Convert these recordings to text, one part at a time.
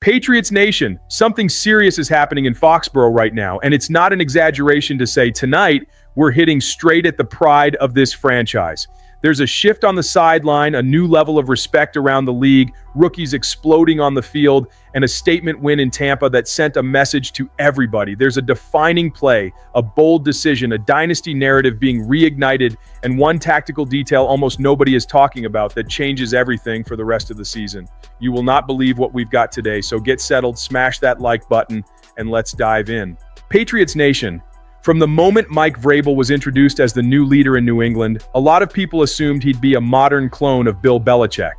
Patriots Nation, something serious is happening in Foxborough right now, and it's not an exaggeration to say tonight we're hitting straight at the pride of this franchise. There's a shift on the sideline, a new level of respect around the league, rookies exploding on the field, and a statement win in Tampa that sent a message to everybody. There's a defining play, a bold decision, a dynasty narrative being reignited, and one tactical detail almost nobody is talking about that changes everything for the rest of the season. You will not believe what we've got today, so get settled, smash that like button, and let's dive in. Patriots Nation. From the moment Mike Vrabel was introduced as the new leader in New England, a lot of people assumed he'd be a modern clone of Bill Belichick.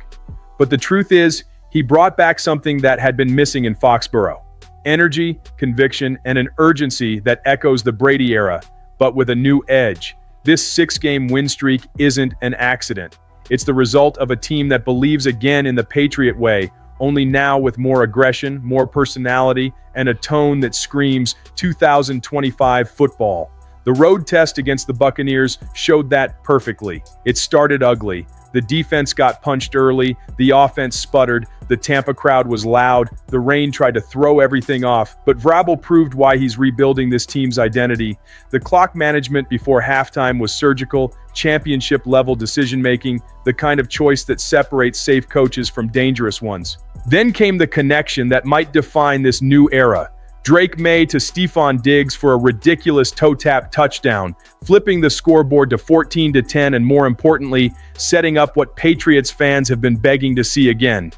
But the truth is, he brought back something that had been missing in Foxborough. Energy, conviction, and an urgency that echoes the Brady era, but with a new edge. This 6-game win streak isn't an accident. It's the result of a team that believes again in the Patriot way, only now with more aggression, more personality, and a tone that screams 2025 football. The road test against the Buccaneers showed that perfectly. It started ugly. The defense got punched early, the offense sputtered, the Tampa crowd was loud, the rain tried to throw everything off, but Vrabel proved why he's rebuilding this team's identity. The clock management before halftime was surgical, championship-level decision-making, the kind of choice that separates safe coaches from dangerous ones. Then came the connection that might define this new era. Drake May to Stephon Diggs for a ridiculous toe-tap touchdown, flipping the scoreboard to 14-10 and more importantly, setting up what Patriots fans have been begging to see again.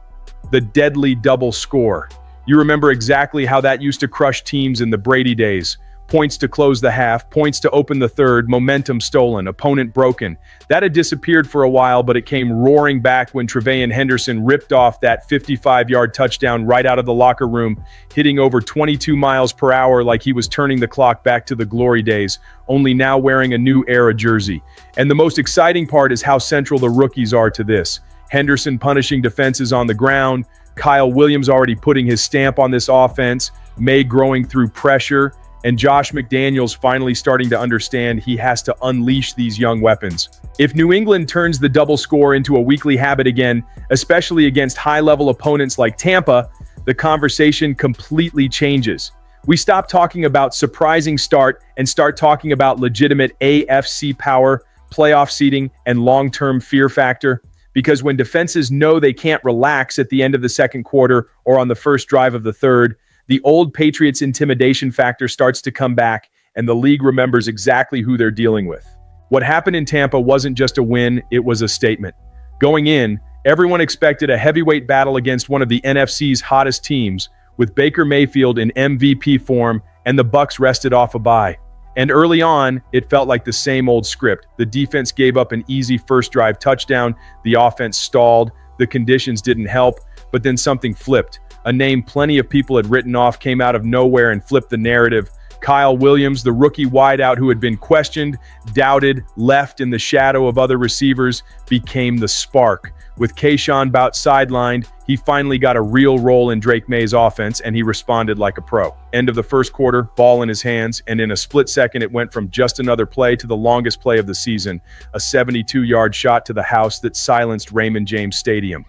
The deadly double score. You remember exactly how that used to crush teams in the Brady days. Points to close the half, points to open the third, momentum stolen, opponent broken. That had disappeared for a while, but it came roaring back when Tre'Von Henderson ripped off that 55-yard touchdown right out of the locker room, hitting over 22 miles per hour like he was turning the clock back to the glory days, only now wearing a new era jersey. And the most exciting part is how central the rookies are to this. Henderson punishing defenses on the ground, Kyle Williams already putting his stamp on this offense, May growing through pressure, and Josh McDaniels finally starting to understand he has to unleash these young weapons. If New England turns the double score into a weekly habit again, especially against high-level opponents like Tampa, the conversation completely changes. We stop talking about surprising start and start talking about legitimate AFC power, playoff seeding, and long-term fear factor. Because when defenses know they can't relax at the end of the second quarter or on the first drive of the third, the old Patriots intimidation factor starts to come back, and the league remembers exactly who they're dealing with. What happened in Tampa wasn't just a win, it was a statement. Going in, everyone expected a heavyweight battle against one of the NFC's hottest teams, with Baker Mayfield in MVP form and the Bucs rested off a bye. And early on, it felt like the same old script. The defense gave up an easy first drive touchdown, the offense stalled, the conditions didn't help, but then something flipped. A name plenty of people had written off came out of nowhere and flipped the narrative. Kyle Williams, the rookie wideout who had been questioned, doubted, left in the shadow of other receivers, became the spark. With Keyshawn Bout sidelined, he finally got a real role in Drake May's offense, and he responded like a pro. End of the first quarter, ball in his hands, and in a split second it went from just another play to the longest play of the season, a 72-yard shot to the house that silenced Raymond James Stadium.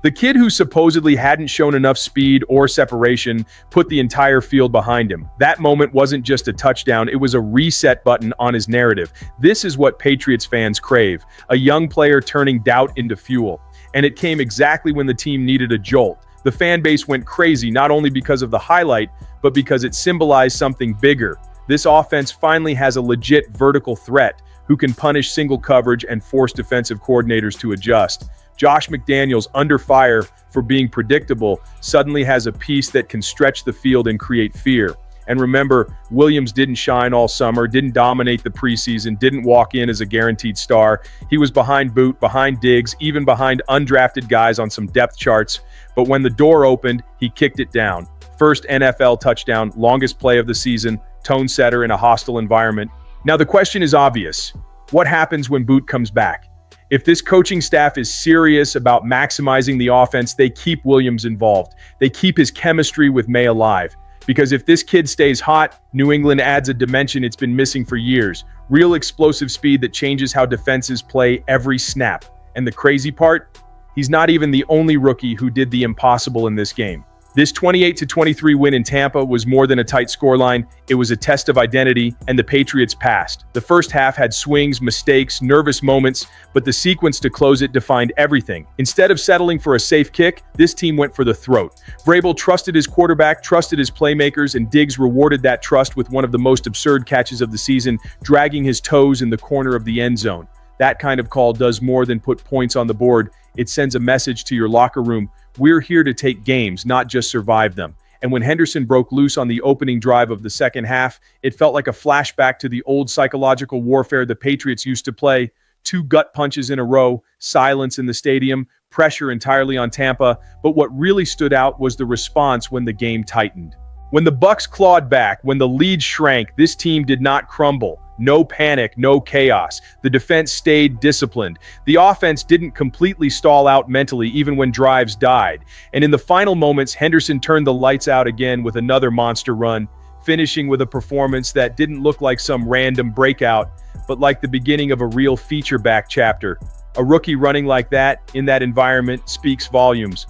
The kid who supposedly hadn't shown enough speed or separation put the entire field behind him. That moment wasn't just a touchdown, it was a reset button on his narrative. This is what Patriots fans crave, a young player turning doubt into fuel. And it came exactly when the team needed a jolt. The fan base went crazy, not only because of the highlight, but because it symbolized something bigger. This offense finally has a legit vertical threat who can punish single coverage and force defensive coordinators to adjust. Josh McDaniels, under fire for being predictable, suddenly has a piece that can stretch the field and create fear. And remember, Williams didn't shine all summer, didn't dominate the preseason, didn't walk in as a guaranteed star. He was behind Boot, behind Diggs, even behind undrafted guys on some depth charts. But when the door opened, he kicked it down. First NFL touchdown, longest play of the season, tone setter in a hostile environment. Now the question is obvious. What happens when Boot comes back? If this coaching staff is serious about maximizing the offense, they keep Williams involved. They keep his chemistry with May alive. Because if this kid stays hot, New England adds a dimension it's been missing for years. Real explosive speed that changes how defenses play every snap. And the crazy part? He's not even the only rookie who did the impossible in this game. This 28-23 win in Tampa was more than a tight scoreline. It was a test of identity, and the Patriots passed. The first half had swings, mistakes, nervous moments, but the sequence to close it defined everything. Instead of settling for a safe kick, this team went for the throat. Vrabel trusted his quarterback, trusted his playmakers, and Diggs rewarded that trust with one of the most absurd catches of the season, dragging his toes in the corner of the end zone. That kind of call does more than put points on the board. It sends a message to your locker room. We're here to take games, not just survive them. And when Henderson broke loose on the opening drive of the second half, it felt like a flashback to the old psychological warfare the Patriots used to play. 2 gut punches in a row, silence in the stadium, pressure entirely on Tampa. But what really stood out was the response when the game tightened. When the Bucs clawed back, when the lead shrank, this team did not crumble. No panic, no chaos. The defense stayed disciplined. The offense didn't completely stall out mentally, even when drives died. And in the final moments, Henderson turned the lights out again with another monster run, finishing with a performance that didn't look like some random breakout, but like the beginning of a real feature-back chapter. A rookie running like that, in that environment, speaks volumes.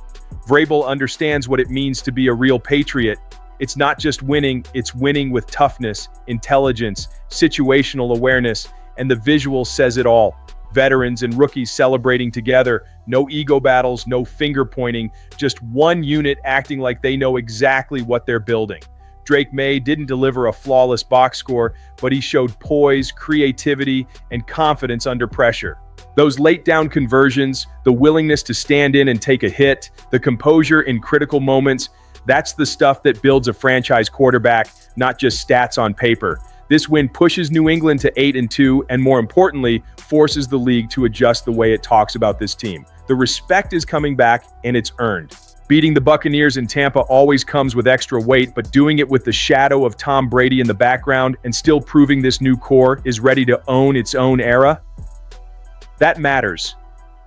Vrabel understands what it means to be a real Patriot. It's not just winning, it's winning with toughness, intelligence, situational awareness, and the visual says it all. Veterans and rookies celebrating together, no ego battles, no finger pointing, just one unit acting like they know exactly what they're building. Drake May didn't deliver a flawless box score, but he showed poise, creativity, and confidence under pressure. Those late down conversions, the willingness to stand in and take a hit, the composure in critical moments, that's the stuff that builds a franchise quarterback, not just stats on paper. This win pushes New England to 8-2, and more importantly, forces the league to adjust the way it talks about this team. The respect is coming back, and it's earned. Beating the Buccaneers in Tampa always comes with extra weight, but doing it with the shadow of Tom Brady in the background and still proving this new core is ready to own its own era, that matters.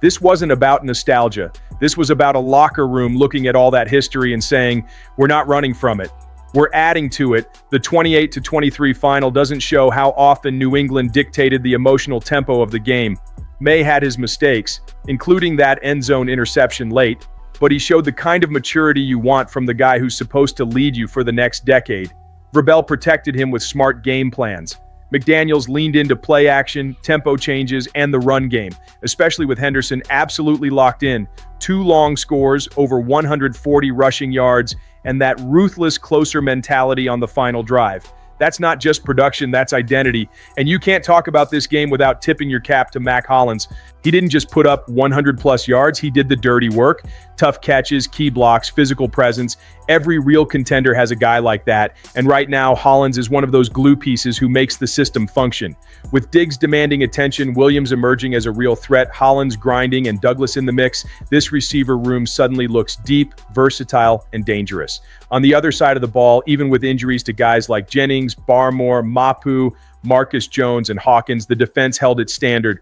This wasn't about nostalgia. This was about a locker room looking at all that history and saying, we're not running from it. We're adding to it. The 28-23 final doesn't show how often New England dictated the emotional tempo of the game. May had his mistakes, including that end zone interception late, but he showed the kind of maturity you want from the guy who's supposed to lead you for the next decade. Vrabel protected him with smart game plans. McDaniels leaned into play action, tempo changes, and the run game, especially with Henderson absolutely locked in. 2 long scores, over 140 rushing yards, and that ruthless closer mentality on the final drive. That's not just production, that's identity. And you can't talk about this game without tipping your cap to Mac Hollins. He didn't just put up 100-plus yards, he did the dirty work. Tough catches, key blocks, physical presence. Every real contender has a guy like that. And right now, Hollins is one of those glue pieces who makes the system function. With Diggs demanding attention, Williams emerging as a real threat, Hollins grinding, and Douglas in the mix, this receiver room suddenly looks deep, versatile, and dangerous. On the other side of the ball, even with injuries to guys like Jennings, Barmore, Mapu, Marcus Jones, and Hawkins, the defense held its standard.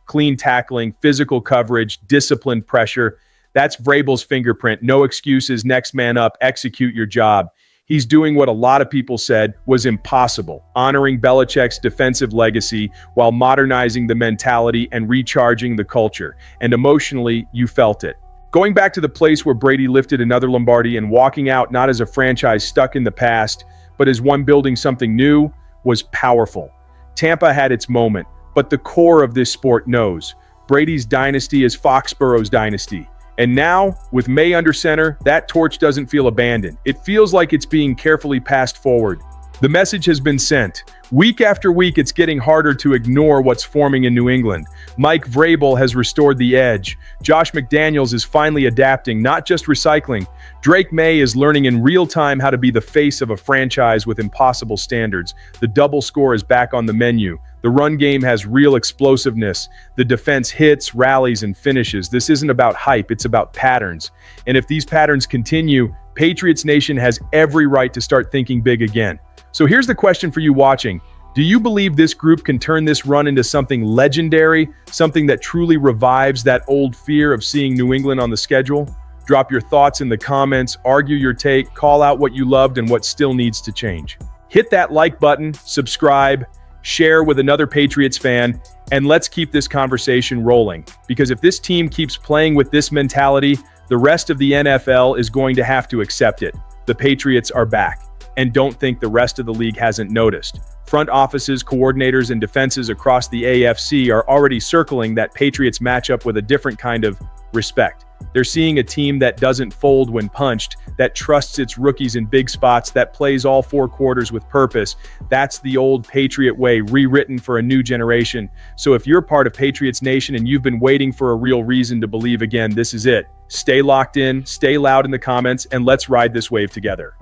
Clean tackling, physical coverage, disciplined pressure. That's Vrabel's fingerprint. No excuses, next man up, execute your job. He's doing what a lot of people said was impossible, honoring Belichick's defensive legacy while modernizing the mentality and recharging the culture. And emotionally, you felt it. Going back to the place where Brady lifted another Lombardi and walking out not as a franchise stuck in the past, but as one building something new, was powerful. Tampa had its moment, but the core of this sport knows. Brady's dynasty is Foxborough's dynasty. And now, with May under center, that torch doesn't feel abandoned. It feels like it's being carefully passed forward. The message has been sent. Week after week, it's getting harder to ignore what's forming in New England. Mike Vrabel has restored the edge. Josh McDaniels is finally adapting, not just recycling. Drake May is learning in real time how to be the face of a franchise with impossible standards. The double score is back on the menu. The run game has real explosiveness. The defense hits, rallies, and finishes. This isn't about hype, it's about patterns. And if these patterns continue, Patriots Nation has every right to start thinking big again. So here's the question for you watching. Do you believe this group can turn this run into something legendary, something that truly revives that old fear of seeing New England on the schedule? Drop your thoughts in the comments, argue your take, call out what you loved and what still needs to change. Hit that like button, subscribe, share with another Patriots fan, and let's keep this conversation rolling. Because if this team keeps playing with this mentality, The rest of the NFL is going to have to accept it. The Patriots are back. And don't think the rest of the league hasn't noticed. Front offices, coordinators, and defenses across the AFC are already circling that Patriots matchup with a different kind of respect. They're seeing a team that doesn't fold when punched, that trusts its rookies in big spots, that plays all four quarters with purpose. That's the old Patriot way, rewritten for a new generation. So if you're part of Patriots Nation and you've been waiting for a real reason to believe again, this is it. Stay locked in, stay loud in the comments, and let's ride this wave together.